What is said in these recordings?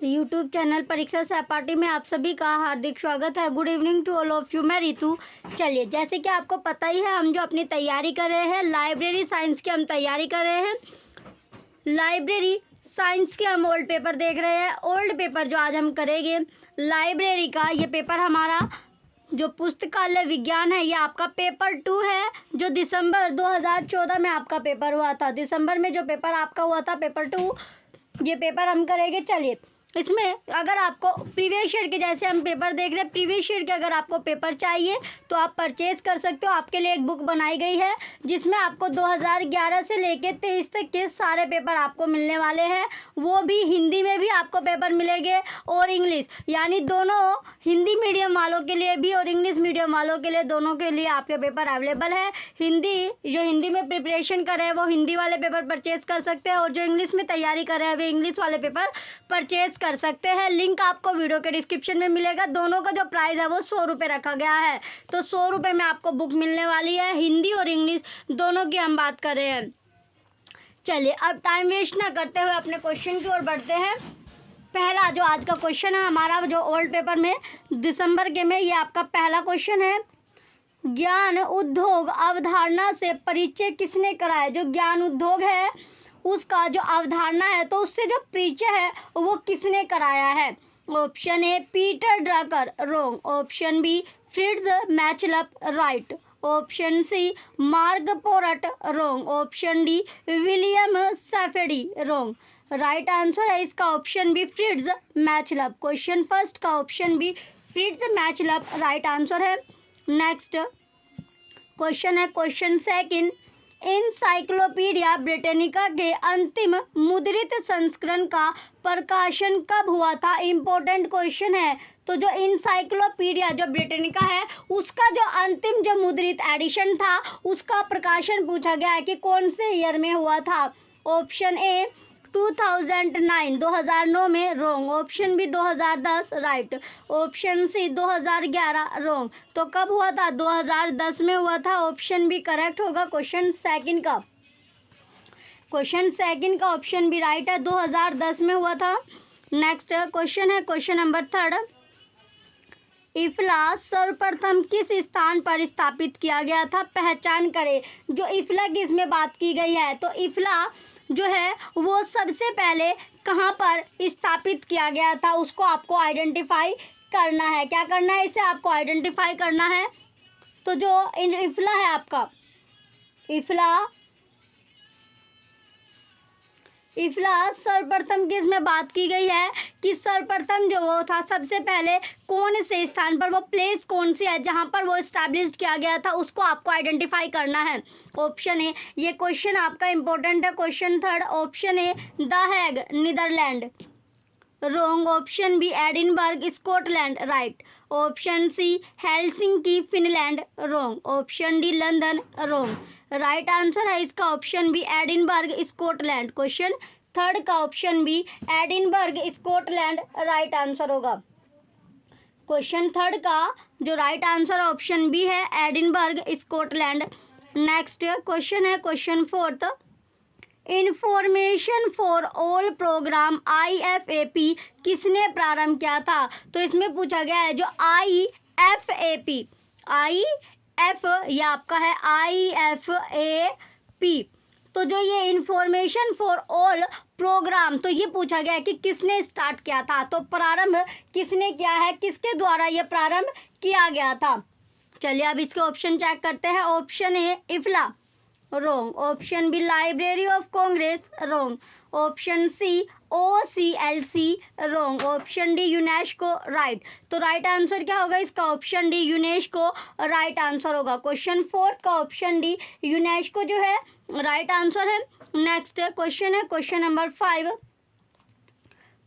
YouTube channel परीक्षा सहपाठी में आप सभी का हार्दिक स्वागत है। Good evening to all of you. मैं रितु। चलिए, जैसे कि आपको पता ही है, हम जो अपनी तैयारी कर रहे हैं लाइब्रेरी साइंस की, हम तैयारी कर रहे हैं। लाइब्रेरी साइंस के हम ओल्ड पेपर देख रहे हैं। ओल्ड पेपर जो आज हम करेंगे लाइब्रेरी का, ये पेपर हमारा जो पुस्तकालय विज्ञान है, ये आपका पेपर 2 है, जो दिसंबर 2014 में आपका पेपर हुआ था। दिसंबर में जो पेपर आपका हुआ था पेपर 2, ये पेपर हम करेंगे। चलिए, इसमें अगर आपको प्रीवियस ईयर के, जैसे हम पेपर देख रहे हैं प्रीवियस ईयर के, अगर आपको पेपर चाहिए तो आप परचेज़ कर सकते हो। आपके लिए एक बुक बनाई गई है जिसमें आपको 2011 से लेके 23 तक के सारे पेपर आपको मिलने वाले हैं। वो भी हिंदी में भी आपको पेपर मिलेंगे और इंग्लिश, यानी दोनों, हिंदी मीडियम वालों के लिए भी और इंग्लिश मीडियम वालों के लिए, दोनों के लिए आपके पेपर अवेलेबल है। जो हिंदी में प्रिपरेशन कर रहे हैं वो हिंदी वाले पेपर परचेज़ कर सकते हैं, और जो इंग्लिश में तैयारी कर रहे हैं वे इंग्लिश वाले पेपर परचेज़ कर सकते हैं। लिंक आपको वीडियो के डिस्क्रिप्शन में मिलेगा। दोनों का जो प्राइस है वो 100 रुपये रखा गया है, तो 100 रुपये में आपको बुक मिलने वाली है। हिंदी और इंग्लिश दोनों की हम बात कर रहे हैं। चलिए, अब टाइम वेस्ट ना करते हुए अपने क्वेश्चन की ओर बढ़ते हैं। पहला जो आज का क्वेश्चन है हमारा, जो ओल्ड पेपर में दिसंबर के में, ये आपका पहला क्वेश्चन है। ज्ञान उद्योग अवधारणा से परिचय किसने कराया? जो ज्ञान उद्योग है उसका जो अवधारणा है, तो उससे जो परिचय है वो किसने कराया है? Option A Peter Drucker, wrong. Option B Fritz Machlup, right. Option C Marc Porat, wrong. Option D William Saffady, wrong. Right answer है इसका option B Fritz Machlup. Question first का option B Fritz Machlup right answer है। Next question है question second. Encyclopaedia Britannica के अंतिम मुद्रित संस्करण का प्रकाशन कब हुआ था? इम्पोर्टेंट क्वेश्चन है। तो जो एनसाइक्लोपीडिया जो ब्रिटानिका है उसका जो अंतिम जो मुद्रित एडिशन था उसका प्रकाशन पूछा गया है कि कौन से ईयर में हुआ था। ऑप्शन ए 2009, 2009 में, wrong. Option B 2010, right. Option C 2011, wrong. तो कब हुआ था? 2010 में हुआ था। ऑप्शन बी करेक्ट होगा क्वेश्चन सेकंड का। क्वेश्चन सेकंड का ऑप्शन बी राइट है, 2010 में हुआ था। नेक्स्ट क्वेश्चन है क्वेश्चन नंबर थर्ड। इफला सर्वप्रथम किस स्थान पर स्थापित किया गया था? पहचान करें। जो इफला की इसमें बात की गई है, तो इफला जो है वो सबसे पहले कहाँ पर स्थापित किया गया था उसको आपको आइडेंटिफाई करना है। क्या करना है? इसे आपको आइडेंटिफाई करना है। तो जो इफला है आपका, इफला सर्वप्रथम किस में बात की गई है कि सर्वप्रथम जो वो था सबसे पहले कौन से स्थान पर, वो प्लेस कौन सी है जहाँ पर वो इस्टेब्लिश किया गया था, उसको आपको आइडेंटिफाई करना है। ऑप्शन ए, ये क्वेश्चन आपका इंपॉर्टेंट है। Question third, option A the Hague, Netherland, wrong. Option B Edinburgh, Scotland, right. Option C Helsinki, Finland, wrong. Option D London, wrong. Right answer है इसका option B Edinburgh, Scotland. Question third का option B Edinburgh, Scotland right answer होगा। Question third का जो right answer option B है Edinburgh, Scotland. Next question है question fourth. Information for all programme IFAP किसने प्रारंभ किया था? तो इसमें पूछा गया है जो IFAP, ये आपका है IFAP, तो जो ये इंफॉर्मेशन फॉर ऑल प्रोग्राम, तो ये पूछा गया है कि किसने स्टार्ट किया था। तो प्रारंभ किसने किया है, किसके द्वारा ये प्रारंभ किया गया था? चलिए अब इसके ऑप्शन चेक करते हैं। Option A IFLA, wrong. Option B Library of Congress, wrong. Option C OCLC, wrong. Option D UNESCO, right. तो राइट आंसर क्या होगा इसका? Option D UNESCO right answer होगा। क्वेश्चन फोर्थ का ऑप्शन डी यूनेस्को जो है राइट आंसर है। Next question है क्वेश्चन नंबर 5।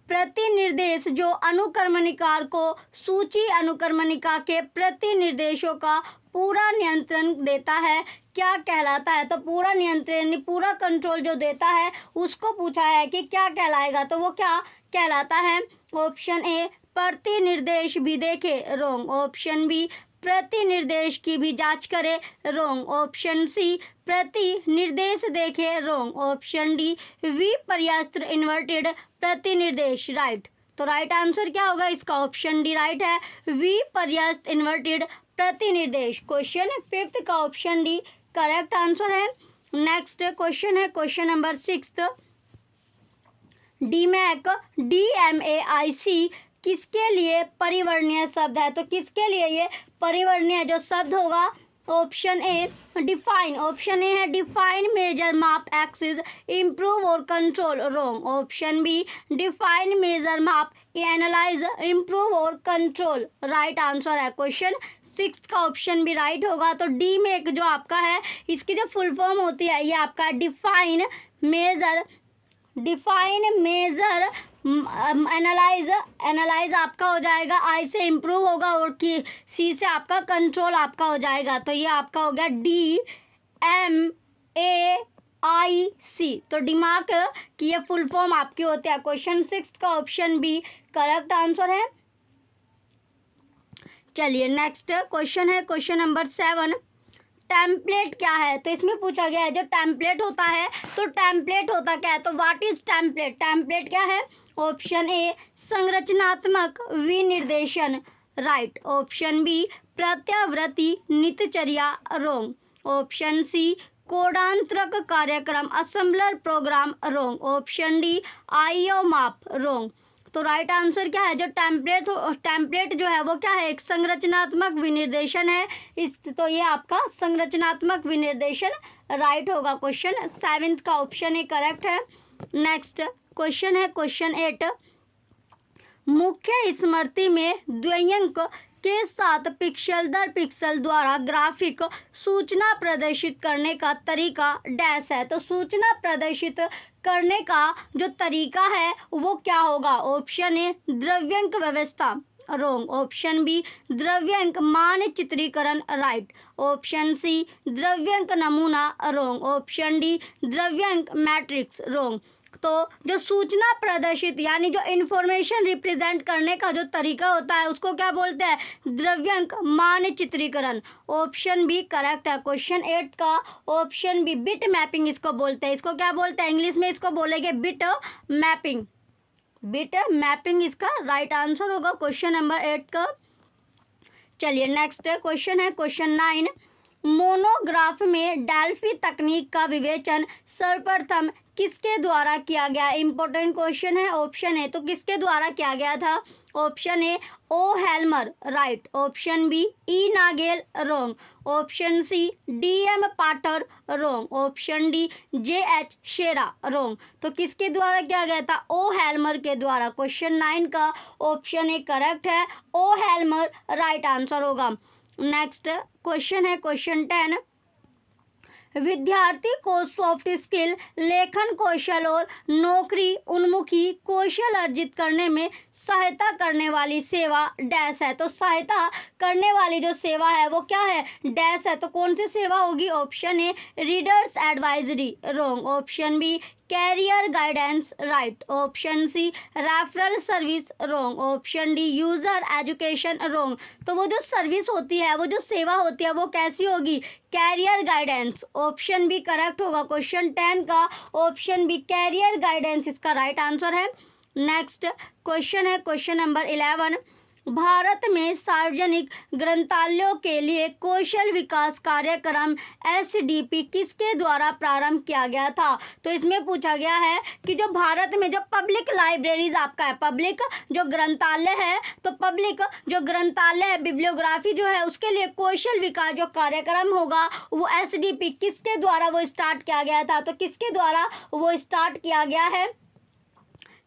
प्रतिनिर्देश जो अनुक्रमणिका को सूची अनुक्रमणिका के प्रतिनिर्देशों का पूरा नियंत्रण देता है क्या कहलाता है? तो पूरा नियंत्रण, पूरा कंट्रोल जो देता है उसको पूछा है कि क्या कहलाएगा, तो वो क्या कहलाता है? ऑप्शन ए प्रतिनिर्देश भी देखे, रॉन्ग। ऑप्शन बी प्रतिनिर्देश की भी जांच करे, रॉन्ग। ऑप्शन सी प्रतिनिर्देश देखे, रॉन्ग। ऑप्शन डी विपर्यस्त इन्वर्टेड प्रतिनिर्देश, राइट। तो राइट आंसर क्या होगा इसका? ऑप्शन डी राइट है, विपर्यस्त इन्वर्टेड प्रतिनिर्देश। क्वेश्चन 5th का ऑप्शन डी करेक्ट आंसर है। नेक्स्ट क्वेश्चन है क्वेश्चन नंबर 6। डीमैक DMAIC किसके लिए परिवर्णीय शब्द है? तो किसके लिए ये परिवर्णीय जो शब्द होगा? Option A define, option A है डिफाइन, मेजर, माप, एक्सिस, इम्प्रूव और control. Wrong. Option B define, measure, माप, एनालाइज, इम्प्रूव और कंट्रोल। राइट आंसर है क्वेश्चन 6 का ऑप्शन भी राइट होगा। तो डी में एक जो आपका है इसकी जो फुल फॉर्म होती है ये आपका डिफाइन, मेजर, एनालाइज आपका हो जाएगा, आई से इम्प्रूव होगा और की सी से आपका कंट्रोल आपका हो जाएगा। तो ये आपका हो गया DMAIC। तो दिमाग की ये फुल फॉर्म आपकी होती है। क्वेश्चन 6 का ऑप्शन बी करेक्ट आंसर है। चलिए नेक्स्ट क्वेश्चन है क्वेश्चन नंबर 7। टेम्पलेट क्या है? तो इसमें पूछा गया है जो टेम्पलेट होता है, तो टेम्पलेट होता क्या है? तो व्हाट इज टेम्पलेट? टेम्पलेट क्या है? ऑप्शन ए संरचनात्मक विनिर्देशन, राइट। ऑप्शन बी प्रत्यावर्ती नित्यचर्या, रॉन्ग। ऑप्शन सी कोडांतरक कार्यक्रम, assembler program, wrong. Option D IO माप, रॉन्ग। तो राइट आंसर क्या है? जो टेम्पलेट जो है वो क्या है? एक संरचनात्मक विनिर्देशन है। तो ये आपका संरचनात्मक विनिर्देशन राइट होगा। क्वेश्चन 7 का ऑप्शन ए करेक्ट है। नेक्स्ट क्वेश्चन है क्वेश्चन 8। मुख्य स्मृति में द्वयंक के साथ पिक्सल दर पिक्सल द्वारा ग्राफिक सूचना प्रदर्शित करने का तरीका डैश है। तो सूचना प्रदर्शित करने का जो तरीका है वो क्या होगा? ऑप्शन ए द्रव्यंक व्यवस्था, रॉन्ग। ऑप्शन बी द्रव्यंक मानचित्रीकरण, राइट। ऑप्शन सी द्रव्यंक नमूना, रॉन्ग। ऑप्शन डी द्रव्यंक मैट्रिक्स, रॉन्ग। तो जो सूचना प्रदर्शित यानी जो इन्फॉर्मेशन रिप्रेजेंट करने का जो तरीका होता है उसको क्या बोलते हैं? द्रव्यंक मानचित्रीकरण। ऑप्शन बी करेक्ट है। क्वेश्चन 8 का ऑप्शन बी बिट मैपिंग इसको बोलते हैं। इसको क्या बोलते हैं? इंग्लिश में इसको बोलेंगे बिट मैपिंग। बिट मैपिंग इसका राइट आंसर होगा क्वेश्चन नंबर 8 का। चलिए नेक्स्ट क्वेश्चन है क्वेश्चन 9। मोनोग्राफ में डेल्फी तकनीक का विवेचन सर्वप्रथम किसके द्वारा किया गया? इंपॉर्टेंट क्वेश्चन है। ऑप्शन ए तो किसके द्वारा किया गया था? Option A O Helmer, right. Option B E Nagel, wrong. Option C DM पाटर, रॉन्ग। ऑप्शन डी JH शेरा, रॉन्ग। तो किसके द्वारा किया गया था? ओ हेल्मर के द्वारा। क्वेश्चन 9 का ऑप्शन ए करेक्ट है, ओ हेल्मर राइट आंसर होगा। नेक्स्ट क्वेश्चन है क्वेश्चन 10। विद्यार्थी को सॉफ्ट स्किल, लेखन कौशल और नौकरी उन्मुखी कौशल अर्जित करने में सहायता करने वाली सेवा डैश है। तो सहायता करने वाली जो सेवा है वो क्या है? डैश है। तो कौन सी सेवा होगी? Option A readers advisory, wrong. Option B career guidance, right. Option C referral service, wrong. Option D user education, wrong. तो वो जो सर्विस होती है, वो जो सेवा होती है वो कैसी होगी? Career guidance. Option B correct होगा। क्वेश्चन 10 का ऑप्शन बी कैरियर गाइडेंस इसका राइट आंसर है। नेक्स्ट क्वेश्चन है क्वेश्चन नंबर 11। भारत में सार्वजनिक ग्रंथालयों के लिए कौशल विकास कार्यक्रम SDP किसके द्वारा प्रारंभ किया गया था? तो इसमें पूछा गया है कि जो भारत में जो पब्लिक लाइब्रेरीज आपका है, पब्लिक जो ग्रंथालय है, तो पब्लिक जो ग्रंथालय बिब्लियोग्राफी जो है उसके लिए कौशल विकास जो कार्यक्रम होगा वो SDP किसके द्वारा वो स्टार्ट किया गया था? तो किसके द्वारा वो स्टार्ट किया गया है?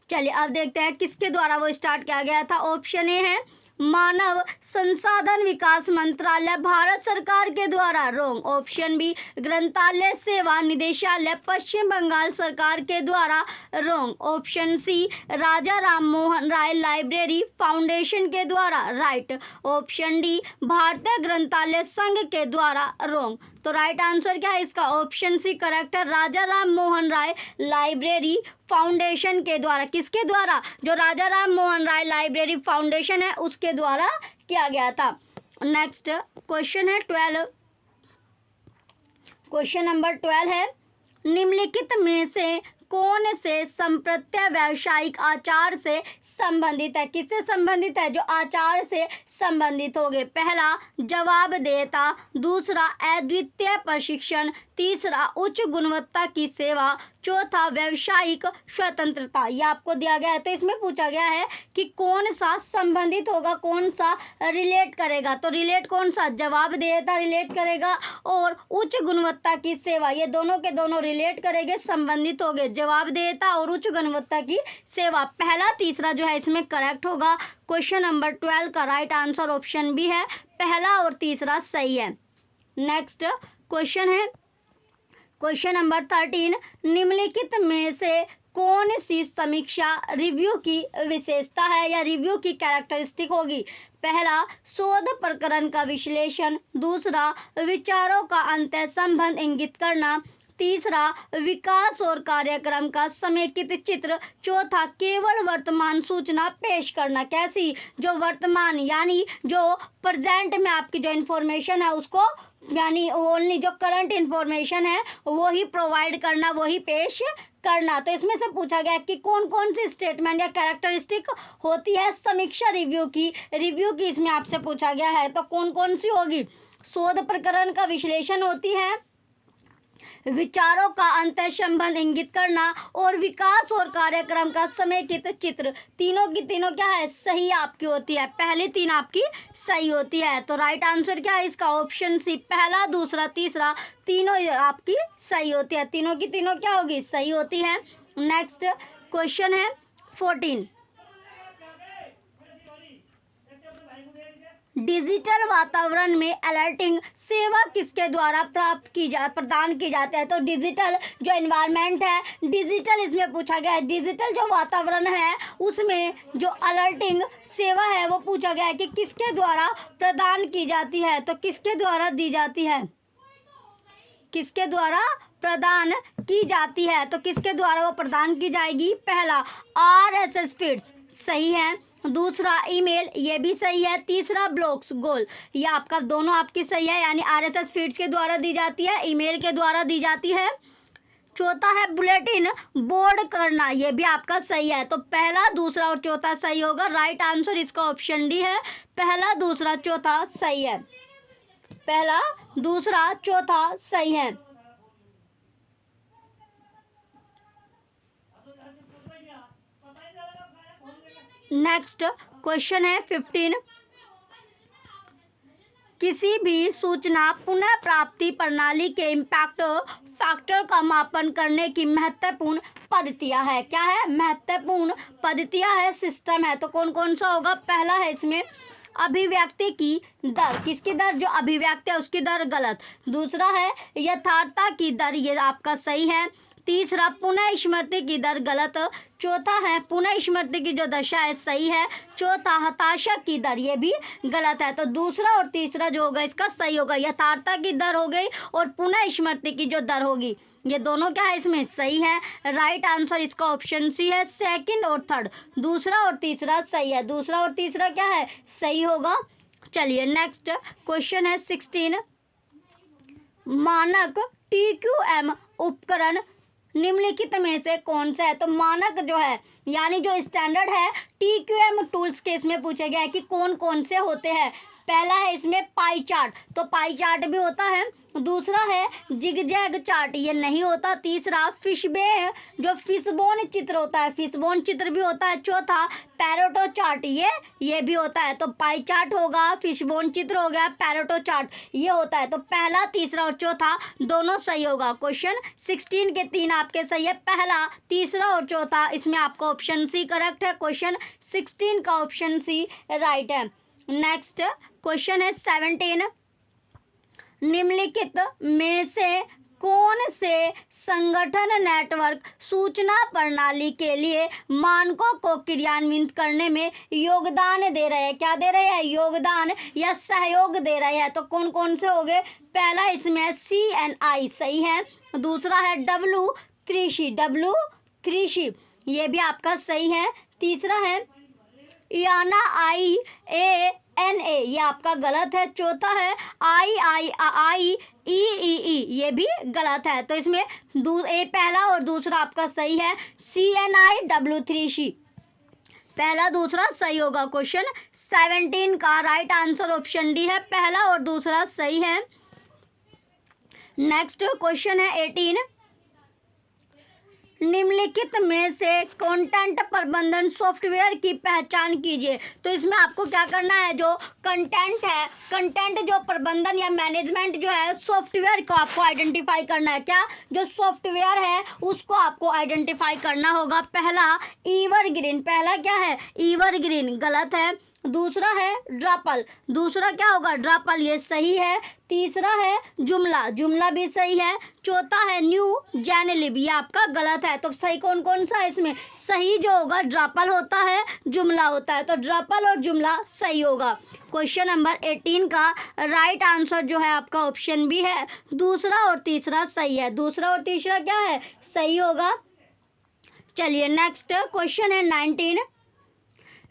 चलिए अब देखते हैं किसके द्वारा वो स्टार्ट किया गया था। ऑप्शन ए है मानव संसाधन विकास मंत्रालय भारत सरकार के द्वारा, रॉन्ग। ऑप्शन बी ग्रंथालय सेवा निदेशालय पश्चिम बंगाल सरकार के द्वारा, रॉन्ग। ऑप्शन सी राजा राम मोहन राय लाइब्रेरी फाउंडेशन के द्वारा, राइट। ऑप्शन डी भारतीय ग्रंथालय संघ के द्वारा, रॉन्ग। तो राइट आंसर क्या है इसका? ऑप्शन सी करेक्ट है, राजा राम मोहन राय लाइब्रेरी फाउंडेशन के द्वारा। किसके द्वारा? जो राजा राम मोहन राय लाइब्रेरी फाउंडेशन है उसके द्वारा किया गया था। नेक्स्ट क्वेश्चन है 12। क्वेश्चन नंबर 12 है निम्नलिखित में से कौन से संप्रत्यय व्यावसायिक आचार से संबंधित है? किससे संबंधित है? जो आचार से संबंधित होंगे। पहला जवाबदेहता, दूसरा अद्वितीय प्रशिक्षण, तीसरा उच्च गुणवत्ता की सेवा, चौथा व्यावसायिक स्वतंत्रता। ये आपको दिया गया है। तो इसमें पूछा गया है कि कौन सा संबंधित होगा, कौन सा रिलेट करेगा। तो रिलेट कौन सा? जवाबदेहता रिलेट करेगा और उच्च गुणवत्ता की सेवा, ये दोनों के दोनों रिलेट करेंगे, संबंधित होंगे। जवाबदेहता और उच्च गुणवत्ता की सेवा, पहला तीसरा जो है इसमें करेक्ट होगा। क्वेश्चन नंबर 12 का राइट आंसर ऑप्शन बी है, पहला और तीसरा सही है। नेक्स्ट क्वेश्चन है क्वेश्चन नंबर 13, निम्नलिखित में से कौन सी समीक्षा रिव्यू की विशेषता है या रिव्यू की कैरेक्टरिस्टिक होगी? पहला शोध प्रकरण का विश्लेषण, दूसरा विचारों का अंतः संबंध इंगित करना, तीसरा विकास और कार्यक्रम का समेकित चित्र, चौथा केवल वर्तमान सूचना पेश करना। कैसी? जो वर्तमान यानी जो प्रेजेंट में आपकी जो इन्फॉर्मेशन है उसको, यानी ओनली जो करंट इन्फॉर्मेशन है वो ही प्रोवाइड करना, वो ही पेश करना। तो इसमें से पूछा गया कि कौन कौन सी स्टेटमेंट या कैरेक्टरिस्टिक होती है समीक्षा रिव्यू की इसमें आपसे पूछा गया है। तो कौन कौन सी होगी? शोध प्रकरण का विश्लेषण होती है, विचारों का अंतः संबंध इंगित करना और विकास और कार्यक्रम का समेकित चित्र। तीनों की तीनों क्या है? सही आपकी होती है। पहली तीन आपकी सही होती है। तो राइट आंसर क्या है इसका? ऑप्शन सी, पहला दूसरा तीसरा तीनों आपकी सही होती है। तीनों की तीनों क्या होगी? सही होती है। नेक्स्ट क्वेश्चन है 14, डिजिटल वातावरण में अलर्टिंग सेवा किसके द्वारा प्रदान की जाती है? तो डिजिटल जो एनवायरनमेंट है, डिजिटल इसमें पूछा गया है। डिजिटल जो वातावरण है उसमें जो अलर्टिंग सेवा है वो पूछा गया है कि किसके द्वारा प्रदान की जाती है। तो किसके द्वारा दी जाती है? किसके द्वारा प्रदान की जाती है? तो किसके द्वारा वो प्रदान की जाएगी? पहला RSS फीड्स, सही है। दूसरा ईमेल, ये भी सही है। तीसरा ब्लॉग्स गोल, ये आपका दोनों आपकी सही है, यानी RSS फीड्स के द्वारा दी जाती है, ईमेल के द्वारा दी जाती है। चौथा है बुलेटिन बोर्ड करना, ये भी आपका सही है। तो पहला दूसरा और चौथा सही होगा। राइट आंसर इसका ऑप्शन डी है, पहला दूसरा चौथा सही है। पहला दूसरा चौथा सही है। नेक्स्ट क्वेश्चन है 15, किसी भी सूचना पुनः प्राप्ति प्रणाली के इम्पैक्ट फैक्टर का मापन करने की महत्वपूर्ण पद्धतियां है। क्या है? महत्वपूर्ण पद्धतियां है, सिस्टम है। तो कौन कौन सा होगा? पहला है इसमें अभिव्यक्ति की दर, किसकी दर? जो अभिव्यक्ति है उसकी दर, गलत। दूसरा है यथार्थता की दर, ये आपका सही है। तीसरा पुनः स्मृति की दर, गलत। चौथा है पुनः स्मृति की जो दशा है, सही है। चौथा हताशा की दर, ये भी गलत है। तो दूसरा और तीसरा जो होगा इसका सही होगा। यथार्थता की दर हो गई और पुनः स्मृति की जो दर होगी, ये दोनों क्या है इसमें? सही है। राइट आंसर इसका ऑप्शन सी है, सेकंड और थर्ड, दूसरा और तीसरा सही है। दूसरा और तीसरा क्या है? सही होगा। चलिए नेक्स्ट क्वेश्चन है 16, मानक TQM उपकरण निम्नलिखित में से कौन सा है? तो मानक जो है यानी जो स्टैंडर्ड है TQM टूल्स के इसमें पूछा गया है कि कौन कौन से होते हैं। पहला है इसमें पाई चार्ट, तो पाई चार्ट भी होता है। दूसरा है जिगजैग चार्ट, ये नहीं होता। तीसरा जो फिशबोन चित्र होता है, फिशबोन चित्र भी होता है। चौथा पैरोटो चार्ट, ये भी होता है। तो पाई चार्ट होगा, फिशबोन चित्र हो गया, पैरोटो चार्ट ये होता है। तो पहला तीसरा और चौथा दोनों सही होगा। क्वेश्चन 16 के 3 आपके सही है, पहला तीसरा और चौथा इसमें आपका ऑप्शन सी करेक्ट है। क्वेश्चन 16 का ऑप्शन सी राइट है। नेक्स्ट क्वेश्चन है 17, निम्नलिखित में से कौन से संगठन नेटवर्क सूचना प्रणाली के लिए मानकों को क्रियान्वित करने में योगदान दे रहे हैं? क्या दे रहे हैं? योगदान या सहयोग दे रहे हैं। तो कौन कौन से हो गए? पहला इसमें CNI, सही है। दूसरा है W3C, ये भी आपका सही है। तीसरा है IANA NA, ये आपका गलत है। चौथा है IIIEEE, ये भी गलत है। तो इसमें ए पहला और दूसरा आपका सही है। CNIW3C, पहला दूसरा सही होगा। क्वेश्चन 17 का राइट आंसर ऑप्शन डी है, पहला और दूसरा सही है। नेक्स्ट क्वेश्चन है 18, निम्नलिखित में से कंटेंट प्रबंधन सॉफ्टवेयर की पहचान कीजिए। तो इसमें आपको क्या करना है, जो कंटेंट है, कंटेंट जो प्रबंधन या मैनेजमेंट जो है सॉफ्टवेयर को आपको आइडेंटिफाई करना है। क्या, जो सॉफ्टवेयर है उसको आपको आइडेंटिफाई करना होगा। पहला एवरग्रीन, पहला क्या है एवरग्रीन, गलत है। दूसरा है ड्रापल, दूसरा क्या होगा ड्रापल, ये सही है। तीसरा है जुमला, जुमला भी सही है। चौथा है न्यू जेनेलिब, ये आपका गलत है। तो सही कौन कौन सा है इसमें, सही जो होगा ड्रापल होता है, जुमला होता है। तो ड्रापल और जुमला सही होगा। क्वेश्चन नंबर 18 का राइट आंसर जो है आपका ऑप्शन बी है, दूसरा और तीसरा सही है। दूसरा और तीसरा क्या है, सही होगा। चलिए नेक्स्ट क्वेश्चन है 19,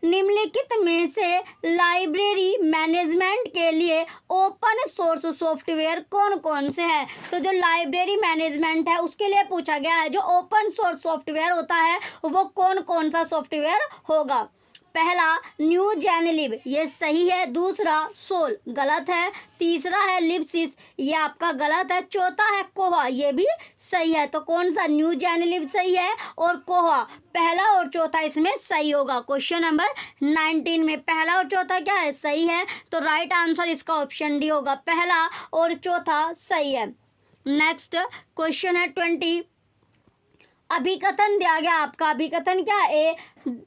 निम्नलिखित में से लाइब्रेरी मैनेजमेंट के लिए ओपन सोर्स सॉफ्टवेयर कौन कौन से हैं। तो जो लाइब्रेरी मैनेजमेंट है उसके लिए पूछा गया है, जो ओपन सोर्स सॉफ्टवेयर होता है वो कौन कौन सा सॉफ्टवेयर होगा। पहला न्यू जेनेलिब, ये सही है। दूसरा सोल, गलत है। तीसरा है लिप्सिस, ये आपका गलत है। चौथा है कोहा, ये भी सही है। तो कौन सा, न्यू जेनेलिब सही है और कोहा, पहला और चौथा इसमें सही होगा। क्वेश्चन नंबर 19 में पहला और चौथा क्या है, सही है। तो राइट आंसर इसका ऑप्शन डी होगा, पहला और चौथा सही है। नेक्स्ट क्वेश्चन है 20, अभिकथन दिया गया आपका, अभिकथन क्या है,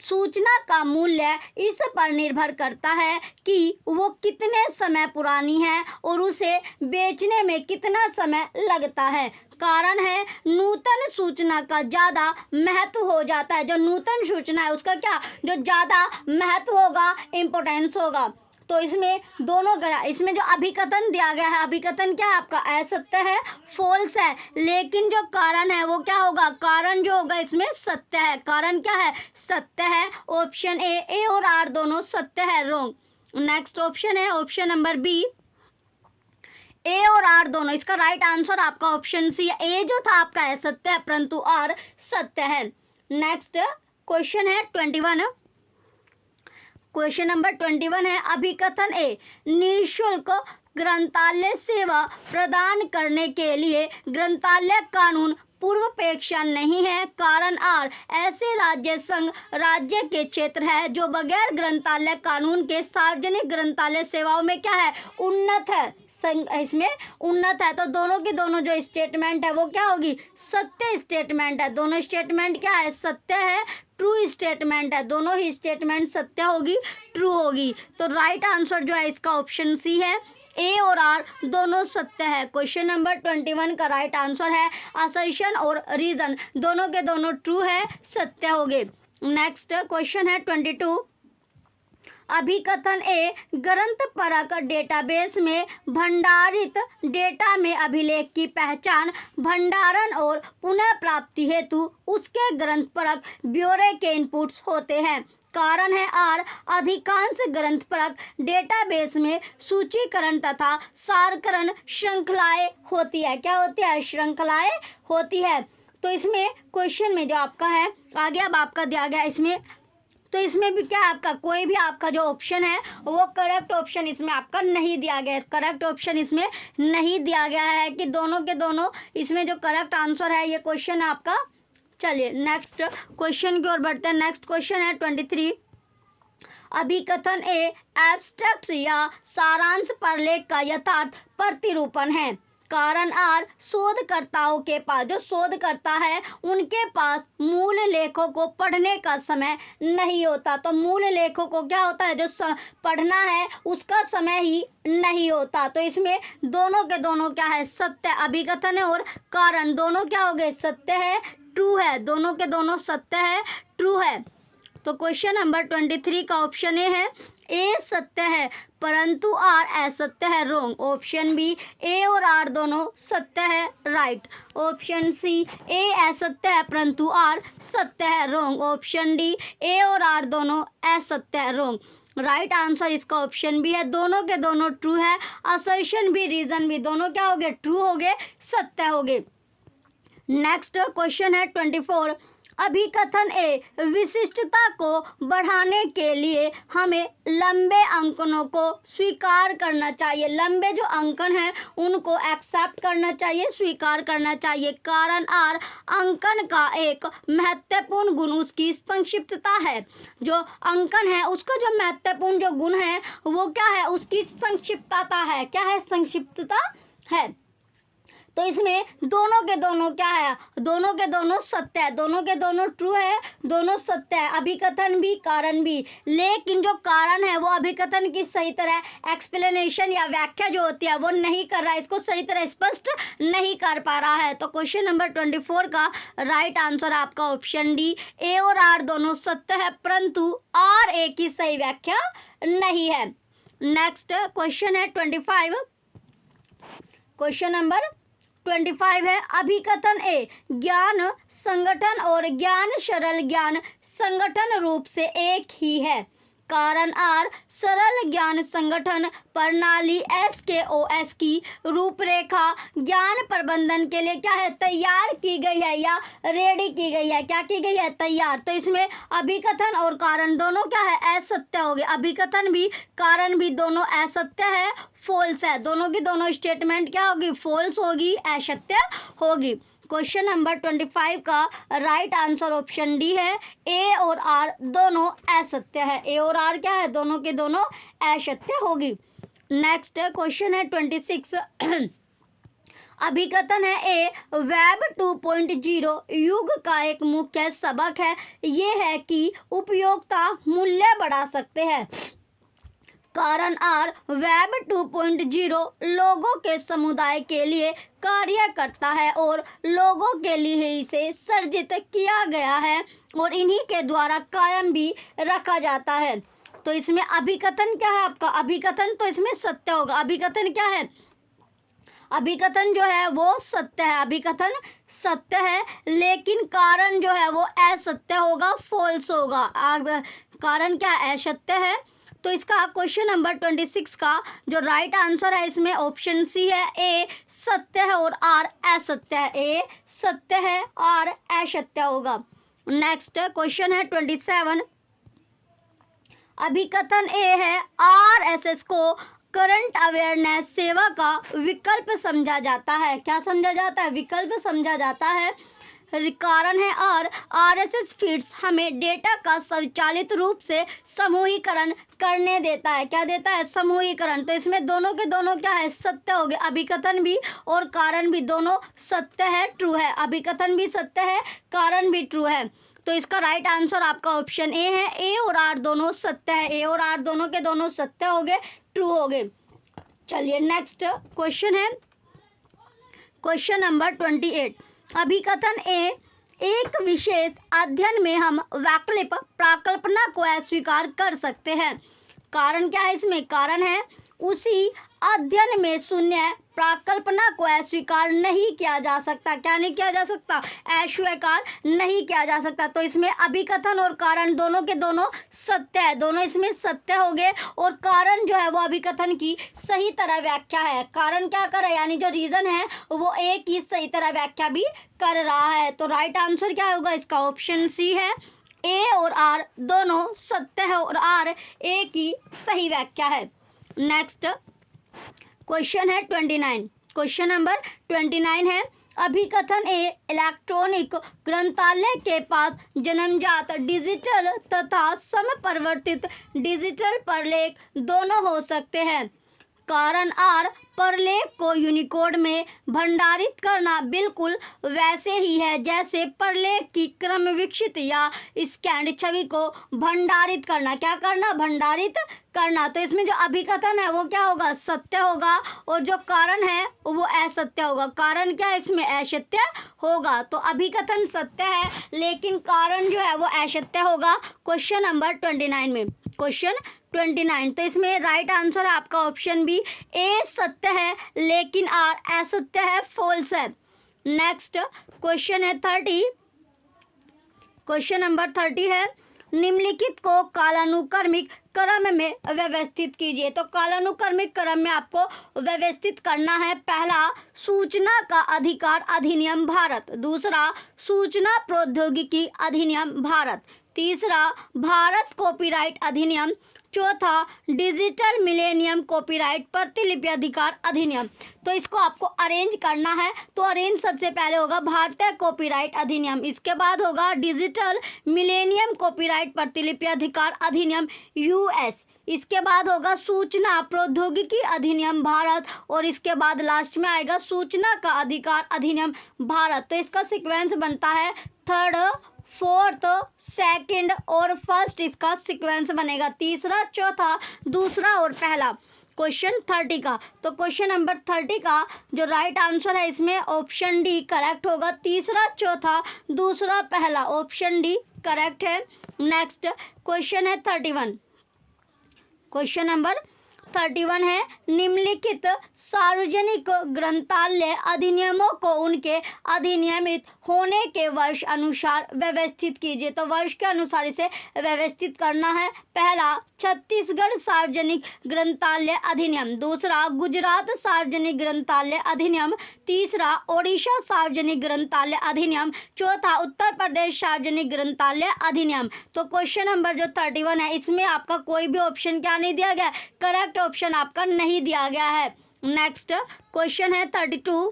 सूचना का मूल्य इस पर निर्भर करता है कि वो कितने समय पुरानी है और उसे बेचने में कितना समय लगता है। कारण है नूतन सूचना का ज़्यादा महत्व हो जाता है, जो नूतन सूचना है उसका क्या, जो ज़्यादा महत्व होगा, इम्पोर्टेंस होगा। तो इसमें दोनों गया, इसमें जो अभिकथन दिया गया है, अभिकथन क्या है आपका असत्य है, फॉल्स है। लेकिन जो कारण है वो क्या होगा, कारण जो होगा इसमें सत्य है। कारण क्या है, सत्य है। ऑप्शन ए और आर दोनों सत्य है, रॉन्ग। नेक्स्ट ऑप्शन है ऑप्शन नंबर बी, ए और आर दोनों, इसका राइट आंसर आपका ऑप्शन सी है। ए जो था आपका असत्य है परंतु आर सत्य है। नेक्स्ट क्वेश्चन है 21, क्वेश्चन नंबर 21 है, अभिकथन ए, निःशुल्क ग्रंथालय सेवा प्रदान करने के लिए ग्रंथालय कानून पूर्वापेक्षा नहीं है। कारण आर, ऐसे राज्य संघ राज्य के क्षेत्र है जो बगैर ग्रंथालय कानून के सार्वजनिक ग्रंथालय सेवाओं में क्या है, उन्नत है, इसमें उन्नत है। तो दोनों की दोनों जो स्टेटमेंट है वो क्या होगी, सत्य स्टेटमेंट है। दोनों स्टेटमेंट क्या है, सत्य है, ट्रू स्टेटमेंट है। दोनों ही स्टेटमेंट सत्य होगी, ट्रू होगी। तो राइट आंसर जो है इसका ऑप्शन सी है, ए और आर दोनों सत्य है। क्वेश्चन नंबर 21 का राइट आंसर है असर्शन और रीजन, दोनों के दोनों ट्रू है, सत्य हो गए। नेक्स्ट क्वेश्चन है 22, अभिकथन ए, ग्रंथपरक डेटाबेस में भंडारित डेटा में अभिलेख की पहचान भंडारण और पुनः प्राप्ति हेतु उसके ग्रंथपरक ब्यौरे के इनपुट्स होते हैं। कारण है आर, अधिकांश ग्रंथपरक डेटाबेस में सूचीकरण तथा सारकरण श्रृंखलाएं होती है। क्या होती है, श्रृंखलाएं होती है। तो इसमें क्वेश्चन में जो आपका है आगे अब आपका दिया गया इसमें, तो इसमें भी क्या आपका कोई भी आपका जो ऑप्शन है वो करेक्ट ऑप्शन इसमें आपका नहीं दिया गया है। करेक्ट ऑप्शन इसमें नहीं दिया गया है कि दोनों के दोनों इसमें जो करेक्ट आंसर है ये क्वेश्चन है आपका। चलिए नेक्स्ट क्वेश्चन की ओर बढ़ते हैं। नेक्स्ट क्वेश्चन है 23, अभिकथन ए, एब्स्ट्रैक्ट या सारांश प्रलेख का यथार्थ प्रतिरूपण है। कारण आर, शोधकर्ताओं के पास, जो शोधकर्ता है उनके पास मूल लेखों को पढ़ने का समय नहीं होता। तो मूल लेखों को क्या होता है, जो पढ़ना है उसका समय ही नहीं होता। तो इसमें दोनों के दोनों क्या है, सत्य, अभिकथन है और कारण दोनों क्या हो गए, सत्य है, ट्रू है। दोनों के दोनों सत्य है, ट्रू है। तो क्वेश्चन नंबर 23 का ऑप्शन ए सत्य है परंतु आर असत्य है, रॉन्ग। ऑप्शन बी, ए और आर दोनों सत्य है, राइट। ऑप्शन सी, ए असत्य है परंतु आर सत्य है, रॉन्ग। ऑप्शन डी, ए और आर दोनों असत्य है, रॉन्ग। राइट आंसर इसका ऑप्शन बी है, दोनों के दोनों ट्रू है। असर्शन भी रीजन भी दोनों क्या हो गए, ट्रू हो गए, सत्य हो गए। नेक्स्ट क्वेश्चन है 24। अभिकथन ए, विशिष्टता को बढ़ाने के लिए हमें लंबे अंकनों को स्वीकार करना चाहिए। लंबे जो अंकन हैं उनको एक्सेप्ट करना चाहिए, स्वीकार करना चाहिए। कारण आर, अंकन का एक महत्वपूर्ण गुण उसकी संक्षिप्तता है। जो अंकन है उसका जो महत्वपूर्ण जो गुण है वो क्या है, उसकी संक्षिप्तता है। क्या है, संक्षिप्तता है। तो इसमें दोनों के दोनों क्या है, दोनों के दोनों सत्य है, दोनों के दोनों ट्रू है, दोनों सत्य है। अभिकथन भी कारण भी, लेकिन जो कारण है वो अभिकथन की सही तरह एक्सप्लेनेशन या व्याख्या जो होती है वो नहीं कर रहा है, इसको सही तरह स्पष्ट नहीं कर पा रहा है। तो क्वेश्चन नंबर 24 का राइट आंसर आपका ऑप्शन डी, ए और आर दोनों सत्य है, परंतु आर ए की सही व्याख्या नहीं है। नेक्स्ट क्वेश्चन है 25। क्वेश्चन नंबर 25 है, अभिकथन ए, ज्ञान संगठन और ज्ञान सरल ज्ञान संगठन रूप से एक ही है। कारण आर, सरल ज्ञान संगठन प्रणाली SKOS की रूपरेखा ज्ञान प्रबंधन के लिए क्या है, तैयार की गई है या रेडी की गई है। क्या की गई है, तैयार। तो इसमें अभिकथन और कारण दोनों क्या है, असत्य हो गए। अभिकथन भी कारण भी दोनों असत्य है, फॉल्स है। दोनों की दोनों स्टेटमेंट क्या होगी, फॉल्स होगी, असत्य होगी। क्वेश्चन नंबर 25 का राइट आंसर ऑप्शन डी है, ए और आर दोनों असत्य है। ए और आर क्या है, दोनों के दोनों असत्य होगी। नेक्स्ट क्वेश्चन है 26। अभिकथन है ए, वेब 2.0 युग का एक मुख्य सबक है ये है कि उपयोक्ता मूल्य बढ़ा सकते हैं। कारण आर, वेब 2.0 लोगों के समुदाय के लिए कार्य करता है और लोगों के लिए इसे सर्जित किया गया है और इन्हीं के द्वारा कायम भी रखा जाता है। तो इसमें अभिकथन क्या है आपका, अभिकथन तो इसमें सत्य होगा। अभिकथन क्या है, अभिकथन जो है वो सत्य है, अभिकथन सत्य है, लेकिन कारण जो है वो असत्य होगा, फॉल्स होगा। कारण क्या असत्य है। तो इसका क्वेश्चन नंबर 26 का जो राइट आंसर है इसमें ऑप्शन सी है, ए सत्य है और आर असत्य है। ए सत्य है, आर असत्य होगा। नेक्स्ट क्वेश्चन है 27। अभिकथन ए है, RSS को करंट अवेयरनेस सेवा का विकल्प समझा जाता है। क्या समझा जाता है, विकल्प समझा जाता है। कारण है और RSS फीड्स हमें डेटा का स्वचालित रूप से समूहीकरण करने देता है। क्या देता है, समूहीकरण। तो इसमें दोनों के दोनों क्या है, सत्य हो गए। अभिकथन भी और कारण भी दोनों सत्य है, ट्रू है। अभिकथन भी सत्य है, कारण भी ट्रू है। तो इसका राइट आंसर आपका ऑप्शन ए है, ए और आर दोनों सत्य है। ए और आर दोनों के दोनों सत्य हो गए, ट्रू हो गए। चलिए नेक्स्ट क्वेश्चन है क्वेश्चन नंबर 28। अभिकथन ए, एक विशेष अध्ययन में हम वैकल्पिक प्राकल्पना को अस्वीकार कर सकते हैं। कारण क्या है इसमें, कारण है उसी अध्ययन में शून्य प्राकल्पना को अस्वीकार नहीं किया जा सकता। क्या नहीं किया जा सकता, अस्वीकार नहीं किया जा सकता। तो इसमें अभिकथन और कारण दोनों के दोनों सत्य है, दोनों इसमें सत्य हो गए। और कारण जो है वो अभिकथन की सही तरह व्याख्या है। कारण क्या कर रहा है, यानी जो रीजन है वो एक ही सही तरह व्याख्या भी कर रहा है। तो राइट आंसर क्या होगा इसका, ऑप्शन सी है, ए और आर दोनों सत्य है और आर ए की सही व्याख्या है। नेक्स्ट क्वेश्चन है 29। क्वेश्चन नंबर 29 है, अभिकथन ए, इलेक्ट्रॉनिक ग्रंथालय के पास जन्मजात डिजिटल तथा समपरिवर्तित डिजिटल प्रलेख दोनों हो सकते हैं। कारण आर, प्रलेख को यूनिकोड में भंडारित करना बिल्कुल वैसे ही है जैसे प्रलेख की क्रम विकसित या स्कैंड छवि को भंडारित करना। क्या करना, भंडारित करना। तो इसमें जो अभिकथन है वो क्या होगा, सत्य होगा और जो कारण है वो असत्य होगा। कारण क्या है इसमें, असत्य होगा। तो अभिकथन सत्य है लेकिन कारण जो है वो असत्य होगा क्वेश्चन नंबर 29 में। क्वेश्चन 29, तो इसमें राइट आंसर है आपका ऑप्शन बी, ए सत्य है लेकिन आर असत्य है, फॉल्स है। नेक्स्ट क्वेश्चन है 30। क्वेश्चन नंबर 30 है, निम्नलिखित को कालानुक्रमिक क्रम में व्यवस्थित कीजिए। तो कालानुक्रमिक क्रम में आपको व्यवस्थित करना है। पहला, सूचना का अधिकार अधिनियम भारत। दूसरा, सूचना प्रौद्योगिकी अधिनियम भारत। तीसरा, भारत कॉपीराइट अधिनियम। चौथा, डिजिटल मिलेनियम कॉपीराइट प्रतिलिपि अधिकार अधिनियम। तो इसको आपको अरेंज करना है। तो अरेंज सबसे पहले होगा भारतीय कॉपीराइट अधिनियम, इसके बाद होगा डिजिटल मिलेनियम कॉपीराइट प्रतिलिपि अधिकार अधिनियम यूएस, इसके बाद होगा सूचना प्रौद्योगिकी अधिनियम भारत, और इसके बाद लास्ट में आएगा सूचना का अधिकार अधिनियम भारत। तो इसका सीक्वेंस बनता है थर्ड, फोर्थ, सेकंड और फर्स्ट, इसका सीक्वेंस बनेगा तीसरा, चौथा, दूसरा और पहला। क्वेश्चन 30 का, तो क्वेश्चन नंबर 30 का जो राइट आंसर है इसमें ऑप्शन डी करेक्ट होगा। तीसरा, चौथा, दूसरा, पहला, ऑप्शन डी करेक्ट है। नेक्स्ट क्वेश्चन है 31। क्वेश्चन नंबर 31 है, निम्नलिखित सार्वजनिक ग्रंथालय अधिनियमों को उनके अधिनियमित होने के वर्ष अनुसार व्यवस्थित कीजिए। तो वर्ष के अनुसार इसे व्यवस्थित करना है। पहला, छत्तीसगढ़ सार्वजनिक ग्रंथालय अधिनियम। दूसरा, गुजरात सार्वजनिक ग्रंथालय अधिनियम। तीसरा, ओडिशा सार्वजनिक ग्रंथालय अधिनियम। चौथा, उत्तर प्रदेश सार्वजनिक ग्रंथालय अधिनियम। तो क्वेश्चन नंबर जो 31 है इसमें आपका कोई भी ऑप्शन क्या नहीं दिया गया, करेक्ट ऑप्शन आपका नहीं दिया गया है। नेक्स्ट क्वेश्चन है 32,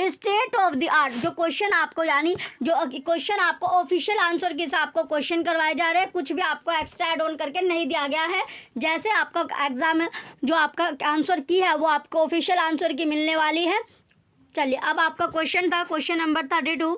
स्टेट ऑफ द आर्ट। जो क्वेश्चन आपको यानी जो क्वेश्चन आपको ऑफिशियल आंसर के साथ आपको क्वेश्चन करवाए जा रहे हैं, कुछ भी आपको एक्स्ट्रा ऐड ऑन करके नहीं दिया गया है। जैसे आपका एग्जाम में जो आपका आंसर की है वो आपको ऑफिशियल आंसर की मिलने वाली है। चलिए अब आपका क्वेश्चन था question number 32,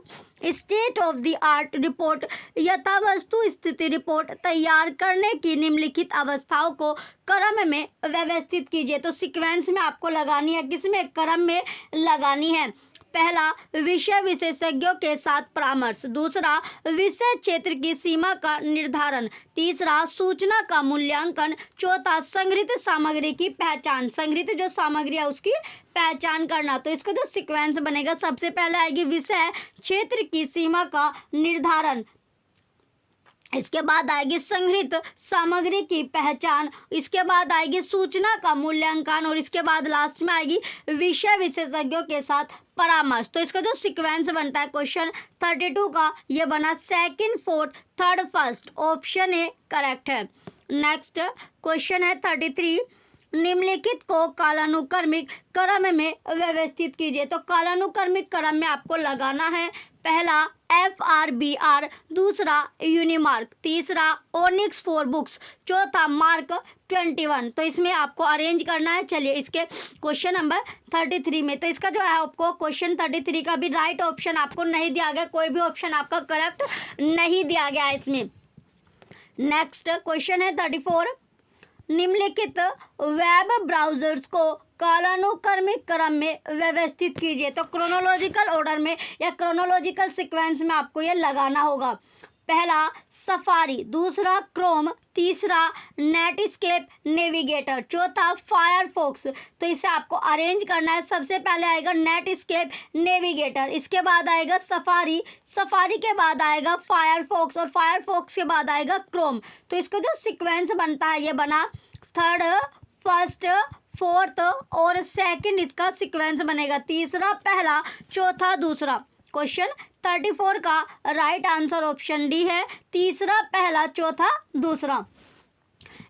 state of the art report, यथावस्तु स्थिति रिपोर्ट तैयार करने की निम्नलिखित अवस्थाओं को क्रम में व्यवस्थित कीजिए। तो सीक्वेंस में आपको लगानी है, किसमें, क्रम में लगानी है। पहला, विषय विशेषज्ञों के साथ परामर्श। दूसरा, विषय क्षेत्र की सीमा का निर्धारण। तीसरा, सूचना का मूल्यांकन। चौथा, संग्रहित सामग्री की पहचान। संग्रहित जो सामग्री है उसकी पहचान करना। तो इसका जो सीक्वेंस बनेगा, सबसे पहले आएगी विषय क्षेत्र की सीमा का निर्धारण, इसके बाद आएगी संग्रहित सामग्री की पहचान, इसके बाद आएगी सूचना का मूल्यांकन, और इसके बाद लास्ट में आएगी विषय विशेषज्ञों के साथ परामर्श। तो इसका जो सीक्वेंस बनता है क्वेश्चन 32 का, ये बना second, fourth, third, first, option A correct है। नेक्स्ट क्वेश्चन है 33, निम्नलिखित को कालानुक्रमिक क्रम में व्यवस्थित कीजिए। तो कालानुक्रमिक क्रम में आपको लगाना है। पहला, FRBR। दूसरा, यूनिमार्क। तीसरा, ओनिक्स फॉर बुक्स। चौथा, मार्क 21। तो इसमें आपको अरेंज करना है। चलिए इसके क्वेश्चन नंबर 33 में, तो इसका जो है आपको क्वेश्चन 33 का भी राइट ऑप्शन आपको नहीं दिया गया, कोई भी ऑप्शन आपका करेक्ट नहीं दिया गया है इसमें। नेक्स्ट क्वेश्चन है 34, निम्नलिखित वेब ब्राउजर्स को कालानुक्रमिक क्रम में व्यवस्थित कीजिए। तो क्रोनोलॉजिकल ऑर्डर में या क्रोनोलॉजिकल सीक्वेंस में आपको ये लगाना होगा। पहला, सफारी। दूसरा, क्रोम। तीसरा, नेटस्केप नेविगेटर। चौथा, फायरफॉक्स। तो इसे आपको अरेंज करना है। सबसे पहले आएगा नेटस्केप नेविगेटर, इसके बाद आएगा सफारी, सफारी के बाद आएगा फायरफॉक्स, और फायरफॉक्स के बाद आएगा क्रोम। तो इसका जो सीक्वेंस बनता है ये बना थर्ड, फर्स्ट, फोर्थ और सेकंड, इसका सीक्वेंस बनेगा तीसरा, पहला, चौथा, दूसरा। क्वेश्चन 34 का राइट आंसर ऑप्शन डी है, तीसरा, पहला, चौथा, दूसरा।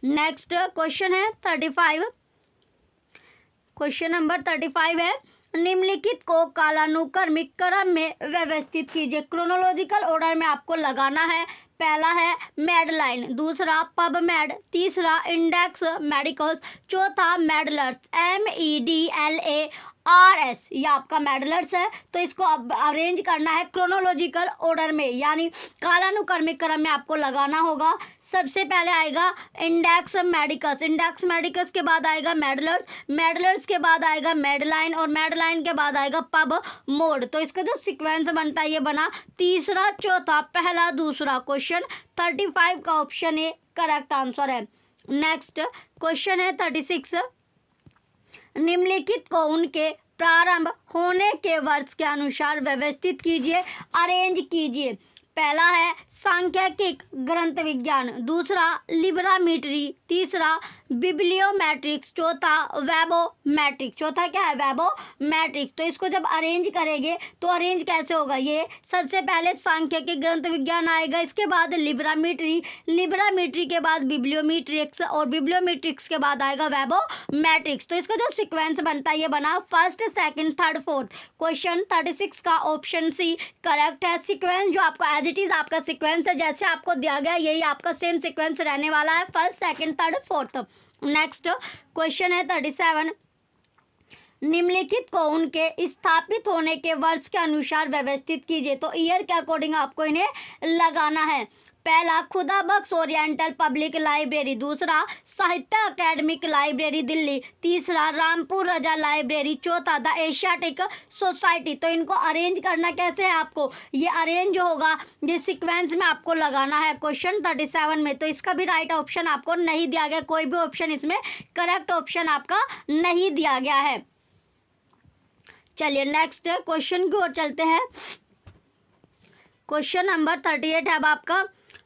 नेक्स्ट क्वेश्चन है 35। क्वेश्चन नंबर 35 है, निम्नलिखित को कालानुक्रमिक क्रम में व्यवस्थित कीजिए। क्रोनोलॉजिकल ऑर्डर में आपको लगाना है। पहला है मेडलाइन, दूसरा पबमेड, तीसरा इंडेक्स मेडिकल्स, चौथा मेडलर्स MEDLARS, ये आपका मेडलर्स है। तो इसको अब अरेंज करना है क्रोनोलॉजिकल ऑर्डर में, यानी कालानुक्रमिक क्रम में आपको लगाना होगा। सबसे पहले आएगा इंडेक्स मेडिकल्स, इंडेक्स मेडिकल्स के बाद आएगा मेडलर्स, मेडलर्स के बाद आएगा मेडलाइन, और मेडलाइन के बाद आएगा पब मोड। तो इसका जो सीक्वेंस बनता है ये बना तीसरा, चौथा, पहला, दूसरा। क्वेश्चन 35 का ऑप्शन ए करेक्ट आंसर है। नेक्स्ट क्वेश्चन है 36, निम्नलिखित को उनके प्रारंभ होने के वर्ष के अनुसार व्यवस्थित कीजिए, अरेंज कीजिए। पहला है सांख्यिक ग्रंथ विज्ञान, दूसरा लिब्रामेट्री, तीसरा बिब्लियोमेट्रिक्स, चौथा वेबोमेट्रिक्स। चौथा क्या है? वेबोमेट्रिक्स। तो इसको जब अरेंज करेंगे तो अरेंज कैसे होगा? ये सबसे पहले सांख्यिकी ग्रंथ विज्ञान आएगा, इसके बाद लिब्रामेट्री, लिब्रामेट्री के बाद बिब्लियोमेट्रिक्स और बिब्लियोमेट्रिक्स के बाद आएगा वेबोमेट्रिक्स। तो इसका जो सीक्वेंस बनता है ये बना first, second, third, fourth. Question 36 का ऑप्शन सी करेक्ट है। सीक्वेंस जो आपका एज इट इज आपका सीक्वेंस है, जैसे आपको दिया गया यही आपका सेम सीक्वेंस रहने वाला है, first, second, third, fourth. Next question है 37, निम्नलिखित को उनके स्थापित होने के वर्ष के अनुसार व्यवस्थित कीजिए। तो ईयर के अकॉर्डिंग आपको इन्हें लगाना है। पहला खुदा बख्श ओरिएंटल पब्लिक लाइब्रेरी, दूसरा साहित्य अकेडमिक लाइब्रेरी दिल्ली, तीसरा रामपुर रजा लाइब्रेरी, चौथा द एशियाटिक सोसाइटी। तो इनको अरेंज करना कैसे है आपको? ये अरेंज होगा, ये सीक्वेंस में आपको लगाना है क्वेश्चन 37 में। तो इसका भी राइट ऑप्शन आपको नहीं दिया गया, कोई भी ऑप्शन इसमें करेक्ट ऑप्शन आपका नहीं दिया गया है। चलिए नेक्स्ट क्वेश्चन की ओर चलते हैं। क्वेश्चन नंबर 38 है अब आपका,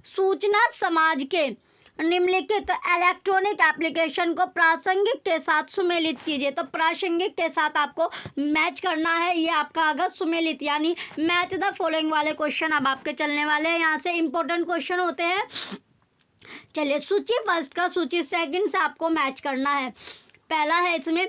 सूचना समाज के निम्नलिखित इलेक्ट्रॉनिक एप्लीकेशन को प्रासंगिक के साथ सुमेलित कीजिए। तो प्रासंगिक के साथ आपको मैच करना है, ये आपका आगे सुमेलित यानी मैच द फॉलोइंग वाले क्वेश्चन अब आपके चलने वाले हैं। यहाँ से इंपॉर्टेंट क्वेश्चन होते हैं। चलिए सूची फर्स्ट का सूची सेकंड से आपको मैच करना है। पहला है इसमें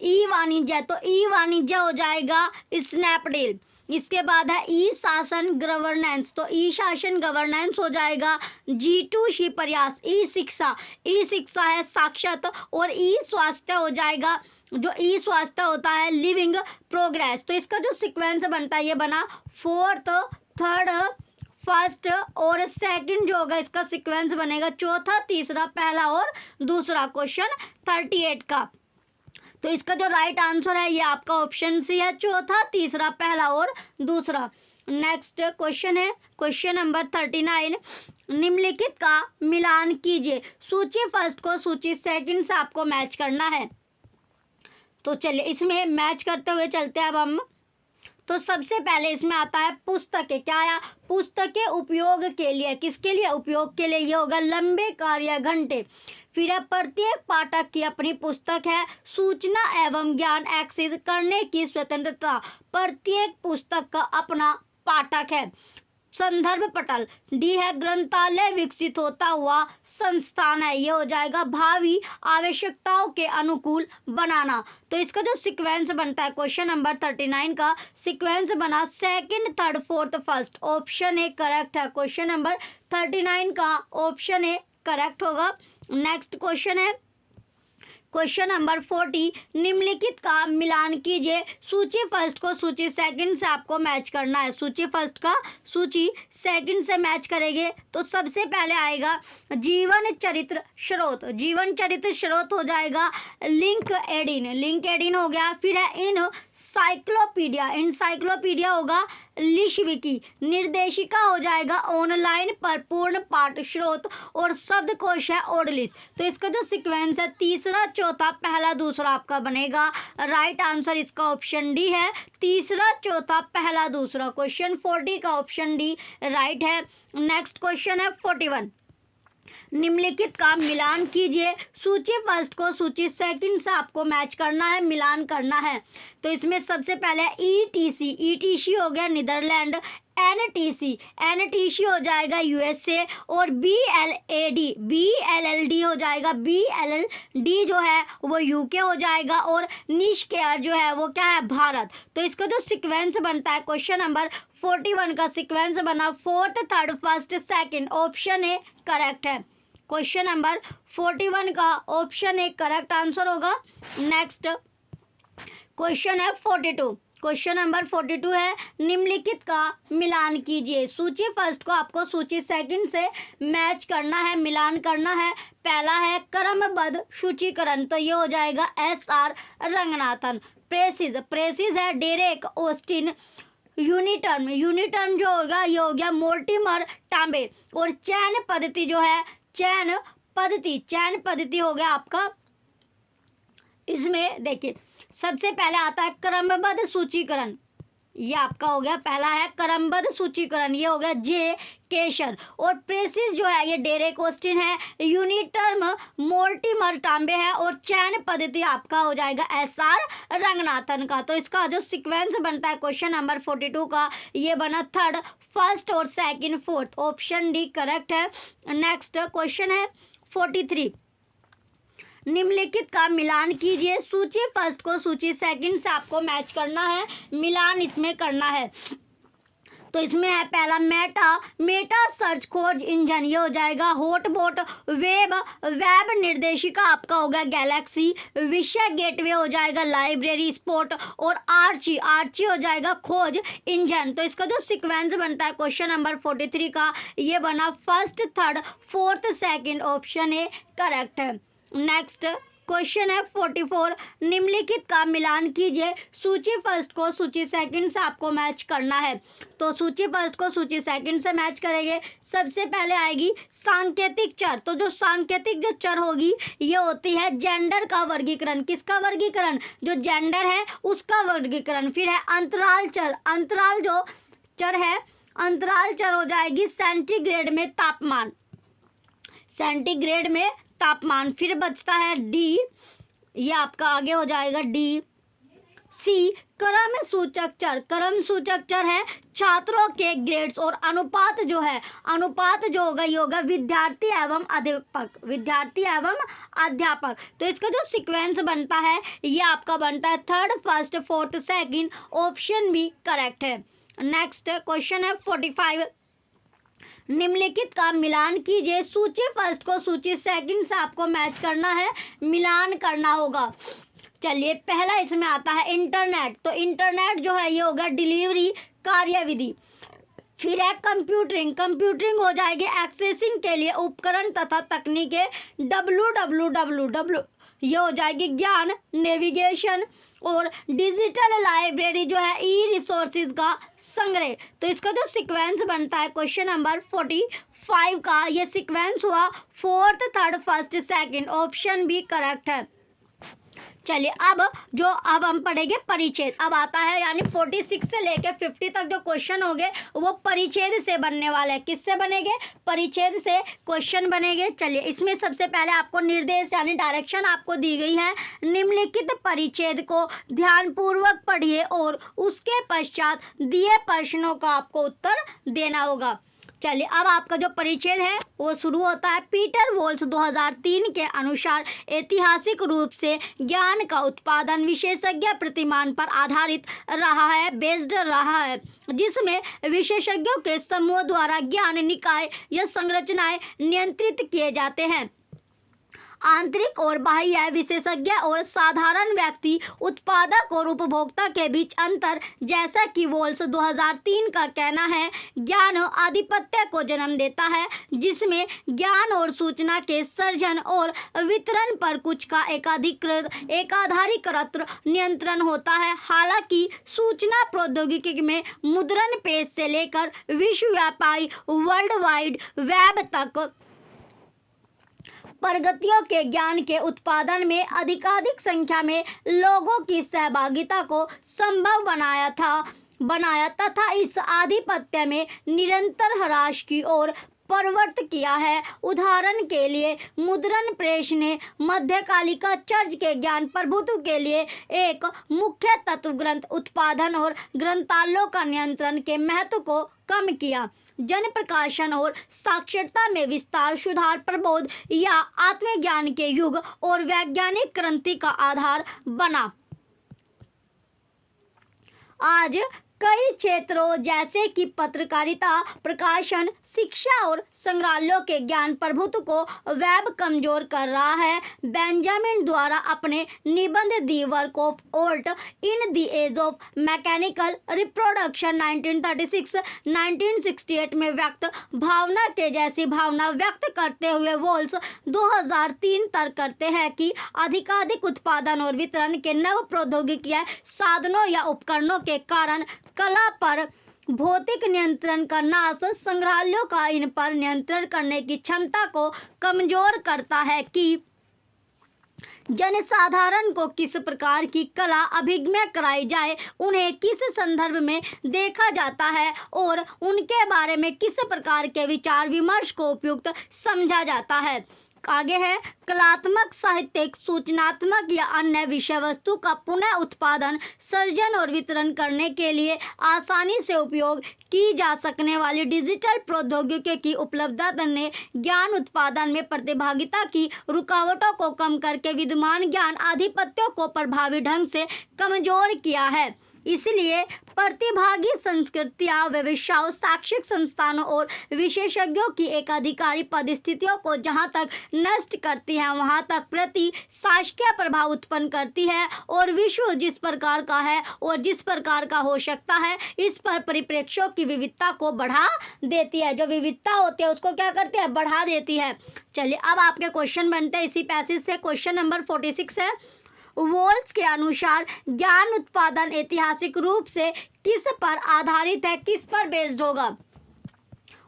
ई वाणिज्य, तो ई वाणिज्य हो जाएगा स्नैपडील। इसके बाद है ई शासन गवर्नेंस, तो ई शासन गवर्नेंस हो जाएगा G2C प्रयास। ई शिक्षा, ई शिक्षा है साक्षात, और ई स्वास्थ्य हो जाएगा, जो ई स्वास्थ्य होता है लिविंग प्रोग्रेस। तो इसका जो सीक्वेंस बनता है ये बना फोर्थ, थर्ड, फर्स्ट और सेकंड जो होगा इसका सीक्वेंस बनेगा चौथा, तीसरा, पहला और दूसरा। क्वेश्चन 38 का तो इसका जो राइट आंसर है ये आपका ऑप्शन सी है, चौथा, तीसरा, पहला और दूसरा। नेक्स्ट क्वेश्चन है क्वेश्चन नंबर 39, निम्नलिखित का मिलान कीजिए। सूची फर्स्ट को सूची सेकंड से आपको मैच करना है। तो चलिए इसमें मैच करते हुए चलते हैं अब हम। तो सबसे पहले इसमें आता है पुस्तकें। क्या आया? पुस्तकें उपयोग के लिए, किसके लिए? उपयोग के लिए। ये होगा लंबे कार्य घंटे। फिर है प्रत्येक पाठक की अपनी पुस्तक है। सूचना एवं ज्ञान एक्सेस करने की स्वतंत्रता, प्रत्येक पुस्तक का अपना पाठक है। संदर्भ पटल। डी है ग्रंथालय विकसित होता हुआ संस्थान है, ये हो जाएगा भावी आवश्यकताओं के अनुकूल बनाना। तो इसका जो सीक्वेंस बनता है क्वेश्चन नंबर 39 का सीक्वेंस बना second, third, fourth, first. Option A correct है, क्वेश्चन नंबर 39 का ऑप्शन ए करेक्ट होगा। नेक्स्ट क्वेश्चन है क्वेश्चन नंबर 40, निम्नलिखित का मिलान कीजिए। सूची फर्स्ट को सूची सेकंड से आपको मैच करना है। सूची फर्स्ट का सूची सेकंड से मैच करेंगे तो सबसे पहले आएगा जीवन चरित्र स्रोत। जीवन चरित्र स्रोत हो जाएगा लिंक्डइन, लिंक्डइन हो गया। फिर है इनसाइक्लोपीडिया, इनसाइक्लोपीडिया होगा लिशविकी। निर्देशिका हो जाएगा ऑनलाइन पर पूर्ण पाठ स्रोत, और शब्दकोश है ओडलिस। तो इसका जो सीक्वेंस है तीसरा, चौथा, पहला, दूसरा आपका बनेगा। राइट आंसर इसका ऑप्शन डी है, तीसरा, चौथा, पहला, दूसरा। क्वेश्चन 40 का ऑप्शन डी राइट है। नेक्स्ट क्वेश्चन है 41, निम्नलिखित का मिलान कीजिए। सूची फर्स्ट को सूची सेकंड से आपको मैच करना है, मिलान करना है। तो इसमें सबसे पहले ईटीसी, ईटीसी हो गया नीदरलैंड। एनटीसी, एनटीसी हो जाएगा यूएसए। और बीएलएडी, बीएलएलडी हो जाएगा, बीएलएलडी जो है वो यूके हो जाएगा। और निश केयर जो है वो क्या है? भारत। तो इसका जो सीक्वेंस बनता है क्वेश्चन नंबर 41 का सीक्वेंस बना fourth, third, first, second. Option A correct है, क्वेश्चन नंबर 41 का ऑप्शन ए करेक्ट आंसर होगा। नेक्स्ट क्वेश्चन है 42, क्वेश्चन नंबर 42 है निम्नलिखित का मिलान कीजिए। सूची फर्स्ट को आपको सूची सेकंड से मैच करना है, मिलान करना है। पहला है क्रमबद्ध सूचीकरण, तो ये हो जाएगा SR रंगनाथन। प्रेसिज, प्रेसिज है डेरेक ऑस्टिन। यूनिटर्म, यूनिटर्म जो होगा ये हो गया मोर्टिमर टांबे। और चयन पद्धति जो है, चयन पद्धति, चयन पद्धति हो गया आपका। इसमें देखिए सबसे पहले आता है क्रमबद्ध सूचीकरण। ये आपका हो गया पहला है क्रमबद्ध सूचीकरण, ये हो गया जे केशर। और प्रेसिस जो है ये डेरे क्वेश्चन है, यूनिट टर्म मोर्टिमर टांबे है, और चयन पद्धति आपका हो जाएगा SR रंगनाथन का। तो इसका जो सीक्वेंस बनता है क्वेश्चन नंबर 42 का, ये बना थर्ड, फर्स्ट और second, fourth, option D correct है। नेक्स्ट क्वेश्चन है 43, निम्नलिखित का मिलान कीजिए। सूची फर्स्ट को सूची सेकंड से आपको मैच करना है, मिलान इसमें करना है। तो इसमें है पहला मेटा सर्च खोज इंजन, ये हो जाएगा हॉटबॉट। वेब निर्देशिका आपका होगा गैलेक्सी। विषय गेटवे हो जाएगा लाइब्रेरी स्पॉट। और आर्ची हो जाएगा खोज इंजन। तो इसका जो सीक्वेंस बनता है क्वेश्चन नंबर 43 का, ये बना first, third, fourth, second, option A correct है। नेक्स्ट क्वेश्चन है 44, निम्नलिखित का मिलान कीजिए। सूची फर्स्ट को सूची सेकंड से आपको मैच करना है। तो सूची फर्स्ट को सूची सेकंड से मैच करेंगे। सबसे पहले आएगी सांकेतिक चर। तो जो सांकेतिक जो चर होगी ये होती है जेंडर का वर्गीकरण। किसका वर्गीकरण? जो जेंडर है उसका वर्गीकरण। फिर है अंतराल चर। अंतराल जो चर है, अंतराल चर हो जाएगी सेंटीग्रेड में तापमान, सेंटीग्रेड में तापमान। फिर बचता है डी, ये आपका आगे हो जाएगा डी। सी क्रम सूचक चर। क्रम सूचक चर है छात्रों के ग्रेड्स। और अनुपात जो है, अनुपात जो होगा ये होगा विद्यार्थी एवं अध्यापक, विद्यार्थी एवं अध्यापक। तो इसका जो सीक्वेंस बनता है ये आपका बनता है third, first, fourth, second, option B correct है। नेक्स्ट क्वेश्चन है 45, निम्नलिखित का मिलान कीजिए। सूची फर्स्ट को सूची सेकंड से आपको मैच करना है, मिलान करना होगा। चलिए पहला इसमें आता है इंटरनेट। तो इंटरनेट जो है ये होगा डिलीवरी कार्यविधि। फिर है कंप्यूटरिंग। कंप्यूटरिंग हो जाएगी एक्सेसिंग के लिए उपकरण तथा तकनीकें। www ये हो जाएगी ज्ञान, नेविगेशन। और डिजिटल लाइब्रेरी जो है ई रिसोर्सेज का संग्रह। तो इसका जो सीक्वेंस बनता है क्वेश्चन नंबर 45 का, ये सीक्वेंस हुआ fourth, third, first, second, option B correct है। चलिए अब हम पढ़ेंगे परिच्छेद। अब आता है यानी 46 से लेकर 50 तक जो क्वेश्चन होंगे वो परिच्छेद से बनने वाले हैं। किससे बनेंगे? परिच्छेद से क्वेश्चन बनेंगे। चलिए इसमें सबसे पहले आपको निर्देश यानी डायरेक्शन आपको दी गई है। निम्नलिखित परिच्छेद को ध्यानपूर्वक पढ़िए और उसके पश्चात दिए प्रश्नों का आपको उत्तर देना होगा। चलिए अब आपका जो परिच्छेद है वो शुरू होता है। पीटर वॉल्स 2003 के अनुसार ऐतिहासिक रूप से ज्ञान का उत्पादन विशेषज्ञ प्रतिमान पर आधारित रहा है, बेस्ड रहा है, जिसमें विशेषज्ञों के समूह द्वारा ज्ञान निकाय या संरचनाएं नियंत्रित किए जाते हैं। आंतरिक और बाह्य, विशेषज्ञ और साधारण व्यक्ति, उत्पादक और उपभोक्ता के बीच अंतर। जैसा कि वॉल्स 2003 का कहना है, ज्ञान आधिपत्य को जन्म देता है जिसमें ज्ञान और सूचना के सर्जन और वितरण पर कुछ का एकाधिकृत नियंत्रण होता है। हालांकि सूचना प्रौद्योगिकी में मुद्रण पेज से लेकर विश्वव्यापी वर्ल्ड वाइड वेब तक प्रगतियों के ज्ञान के उत्पादन में अधिकाधिक संख्या में लोगों की सहभागिता को संभव बनाया तथा इस आधिपत्य में निरंतर ह्रास की ओर प्रवृत्त किया है। उदाहरण के लिए मुद्रण प्रेस ने मध्यकालिका चर्च के ज्ञान प्रभुत्व के लिए एक मुख्य तत्व ग्रंथ उत्पादन और ग्रंथालयों का नियंत्रण के महत्व को कम किया। जन प्रकाशन और साक्षरता में विस्तार, सुधार, प्रबोध या आत्मज्ञान के युग और वैज्ञानिक क्रांति का आधार बना। आज कई क्षेत्रों जैसे कि पत्रकारिता, प्रकाशन, शिक्षा और संग्रहालयों के ज्ञान प्रभुत्व को वेब कमजोर कर रहा है। बेंजामिन द्वारा अपने निबंध the work of art in the age of mechanical reproduction 1936-1968 में व्यक्त भावना के जैसी भावना व्यक्त करते हुए वॉल्स 2003 तर्क करते हैं कि अधिकाधिक उत्पादन और वितरण के नव प्रौद्योगिकी साधनों या उपकरणों के कारण कला पर भौतिक नियंत्रण का नाश संग्रहालयों का इन पर नियंत्रण करने की क्षमता को कमजोर करता है कि जनसाधारण को किस प्रकार की कला अभिज्ञा कराई जाए, उन्हें किस संदर्भ में देखा जाता है और उनके बारे में किस प्रकार के विचार विमर्श को उपयुक्त समझा जाता है। आगे है, कलात्मक, साहित्यिक, सूचनात्मक या अन्य विषय वस्तु का पुनः उत्पादन, सर्जन और वितरण करने के लिए आसानी से उपयोग की जा सकने वाली डिजिटल प्रौद्योगिकी की उपलब्धता ने ज्ञान उत्पादन में प्रतिभागिता की रुकावटों को कम करके विद्यमान ज्ञान आधिपत्यों को प्रभावी ढंग से कमजोर किया है। इसलिए प्रतिभागी संस्कृतियाँ, व्यवसायों, शैक्षिक संस्थानों और विशेषज्ञों की एकाधिकारी परिस्थितियों को जहाँ तक नष्ट करती है, वहाँ तक प्रति शासकीय प्रभाव उत्पन्न करती है और विश्व जिस प्रकार का है और जिस प्रकार का हो सकता है, इस पर परिप्रेक्ष्यों की विविधता को बढ़ा देती है। जो विविधता होती है उसको क्या करती है, बढ़ा देती है। चलिए अब आपके क्वेश्चन बनते हैं इसी पैसेज से। क्वेश्चन नंबर 46 है, वॉल्स के अनुसार ज्ञान उत्पादन ऐतिहासिक रूप से किस पर आधारित है, किस पर बेस्ड होगा?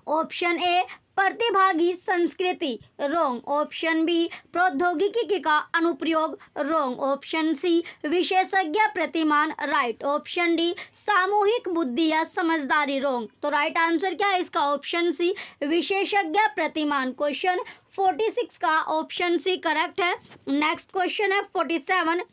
ऑप्शन ए प्रतिभागी संस्कृति, रोंग। ऑप्शन बी प्रौद्योगिकी का अनुप्रयोग, रोंग। ऑप्शन सी विशेषज्ञ प्रतिमान, राइट। ऑप्शन डी सामूहिक बुद्धि या समझदारी, रोंग। तो राइट आंसर क्या है इसका? ऑप्शन सी विशेषज्ञ प्रतिमान। क्वेश्चन 46 का ऑप्शन सी करेक्ट है। नेक्स्ट क्वेश्चन है 47,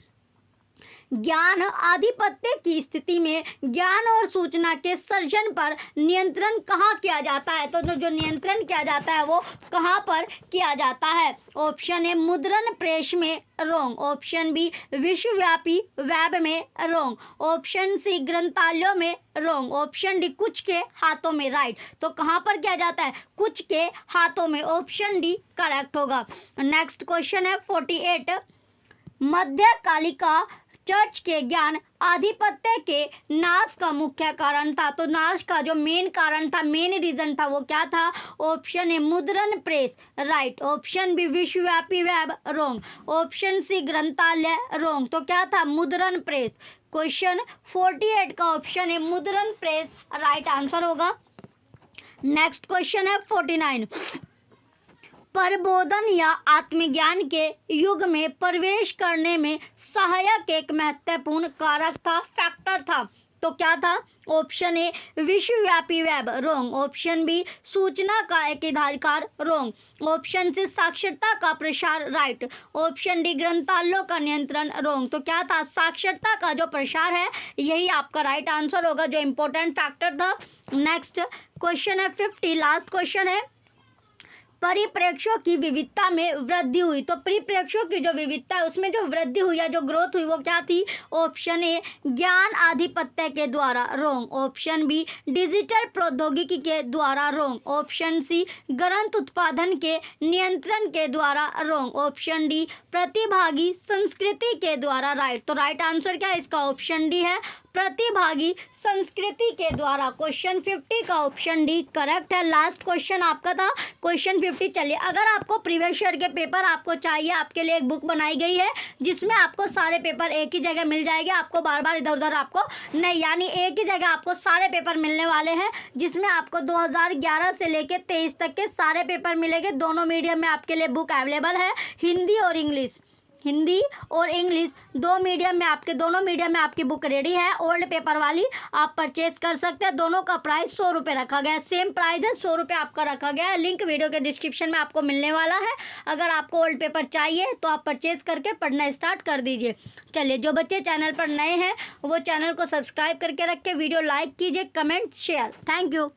ज्ञान आधिपत्य की स्थिति में ज्ञान और सूचना के सर्जन पर नियंत्रण कहाँ किया जाता है? तो जो नियंत्रण किया जाता है वो कहाँ पर किया जाता है? ऑप्शन ए मुद्रण प्रेस में, रोंग। ऑप्शन बी विश्वव्यापी वेब में, रोंग। ऑप्शन सी ग्रंथालयों में, रोंग। ऑप्शन डी कुछ के हाथों में, राइट। तो कहाँ पर किया जाता है? कुछ के हाथों में। ऑप्शन डी करेक्ट होगा। नेक्स्ट क्वेश्चन है 48, मध्यकालिका चर्च के ज्ञान आधिपत्य के नाश का मुख्य कारण था। तो नाश का जो मेन कारण था, मेन रीजन था, वो क्या था? ऑप्शन ए मुद्रण प्रेस, राइट। ऑप्शन बी विश्वव्यापी वेब, रोंग। ऑप्शन सी ग्रंथालय, रोंग। तो क्या था? मुद्रण प्रेस। क्वेश्चन 48 का ऑप्शन है मुद्रण प्रेस, राइट आंसर होगा। नेक्स्ट क्वेश्चन है 49, प्रबोधन या आत्मज्ञान के युग में प्रवेश करने में सहायक एक महत्वपूर्ण कारक था, फैक्टर था। तो क्या था? ऑप्शन ए विश्वव्यापी वेब, रोंग। ऑप्शन बी सूचना का एकाधिकार, रोंग। ऑप्शन सी साक्षरता का प्रसार, राइट। ऑप्शन डी ग्रंथालयों का नियंत्रण, रोंग। तो क्या था? साक्षरता का जो प्रसार है यही आपका राइट आंसर होगा, जो इम्पोर्टेंट फैक्टर था। नेक्स्ट क्वेश्चन है 50, लास्ट क्वेश्चन है, परिप्रेक्ष्यों की विविधता में वृद्धि हुई। तो परिप्रेक्ष्यों की जो विविधता है उसमें जो वृद्धि हुई या जो ग्रोथ हुई वो क्या थी? ऑप्शन ए ज्ञान आधिपत्य के द्वारा, रोंग। ऑप्शन बी डिजिटल प्रौद्योगिकी के द्वारा, रोंग। ऑप्शन सी ग्रंथ उत्पादन के नियंत्रण के द्वारा, रोंग। ऑप्शन डी प्रतिभागी संस्कृति के द्वारा, राइट। तो राइट आंसर क्या है इसका? ऑप्शन डी है, प्रतिभागी संस्कृति के द्वारा। क्वेश्चन 50 का ऑप्शन डी करेक्ट है। लास्ट क्वेश्चन आपका था क्वेश्चन 50। चलिए अगर आपको प्रीवियस ईयर के पेपर आपको चाहिए, आपके लिए एक बुक बनाई गई है जिसमें आपको सारे पेपर एक ही जगह मिल जाएंगे, आपको बार बार इधर उधर आपको नहीं, यानी एक ही जगह आपको सारे पेपर मिलने वाले हैं, जिसमें आपको 2011 से लेकर 23 तक के सारे पेपर मिलेंगे। दोनों मीडियम में आपके लिए बुक अवेलेबल है, हिंदी और इंग्लिश। हिंदी और इंग्लिश दो मीडियम में आपके, दोनों मीडियम में आपकी बुक रेडी है। ओल्ड पेपर वाली आप परचेज कर सकते हैं। दोनों का प्राइस 100 रुपये रखा गया है, सेम प्राइस है, 100 रुपये आपका रखा गया है। लिंक वीडियो के डिस्क्रिप्शन में आपको मिलने वाला है। अगर आपको ओल्ड पेपर चाहिए तो आप परचेज करके पढ़ना स्टार्ट कर दीजिए। चलिए जो बच्चे चैनल पर नए हैं वो चैनल को सब्सक्राइब करके रखें, वीडियो लाइक कीजिए, कमेंट शेयर। Thank you.